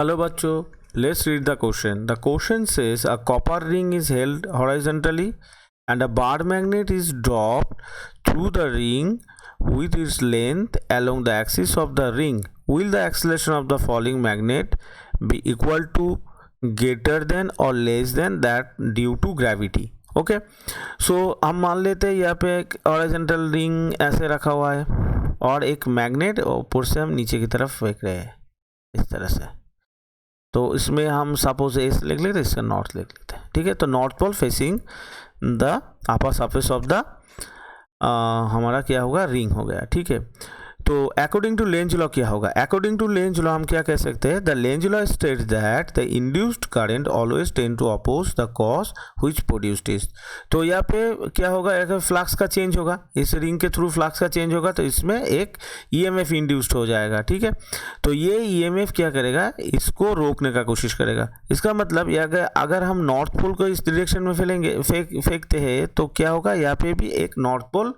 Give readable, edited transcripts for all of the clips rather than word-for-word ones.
Hello bachcho, let's read the question. The question says a copper ring is held horizontally and a bar magnet is dropped through the ring with its length along the axis of the ring. Will the acceleration of the falling magnet be equal to, greater than or less than that due to gravity? Okay so हम मान लेते हैं यहाँ पे एक horizontal ring ऐसे रखा हुआ है और एक मैग्नेट ऊपर से हम नीचे की तरफ फेंक रहे हैं इस तरह से। तो इसमें हम सपोज एस लिख लेते हैं, इसका नॉर्थ लिख लेते हैं, ठीक है। तो north pole facing the upper surface of the हमारा क्या होगा, रिंग हो गया, ठीक है। तो अकॉर्डिंग टू लेंज लॉ क्या होगा, अकॉर्डिंग टू लेंज लॉ हम क्या कह सकते हैं, the Lenz law states that the induced current always tend to oppose the cause which produced it. तो यहाँ पे क्या होगा, अगर फ्लक्स का चेंज होगा, इस रिंग के थ्रू फ्लक्स का चेंज होगा तो इसमें एक ईएमएफ इंड्यूस्ड हो जाएगा, ठीक है। तो ये ईएमएफ क्या करेगा, इसको रोकने का कोशिश करेगा। इसका मतलब अगर हम नॉर्थ पोल को इस डायरेक्शन में फेंकते हैं तो क्या होगा, यहाँ पे भी एक नॉर्थ पोल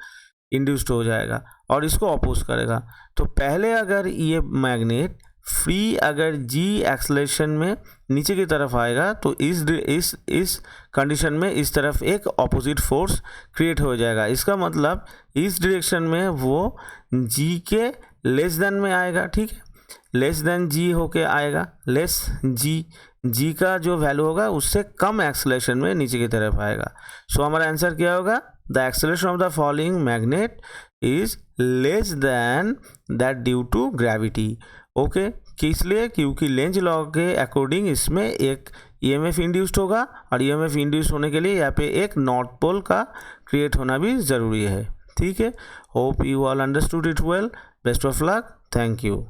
इंड्यूस्ड हो जाएगा और इसको अपोज करेगा। तो पहले अगर ये मैग्नेट फ्री अगर जी एक्सेलरेशन में नीचे की तरफ आएगा तो इस कंडीशन में इस तरफ एक ऑपोजिट फोर्स क्रिएट हो जाएगा। इसका मतलब इस डायरेक्शन में वो जी के लेस देन में आएगा, ठीक है, लेस देन जी होके आएगा, लेस जी का जो वैल्यू होगा उससे कम एक्सेलरेशन में नीचे की तरफ आएगा। सो हमारा आंसर क्या होगा, the acceleration of the falling magnet is less than that due to gravity. Okay, किस लिए, क्योंकि लेंज लॉ के अकॉर्डिंग इसमें एक ईएमएफ इंड्यूस्ड होगा और ईएमएफ इंड्यूस होने के लिए यहाँ पे एक नॉर्थ पोल का क्रिएट होना भी ज़रूरी है, ठीक है। Hope you all understood it well, best of luck, thank you.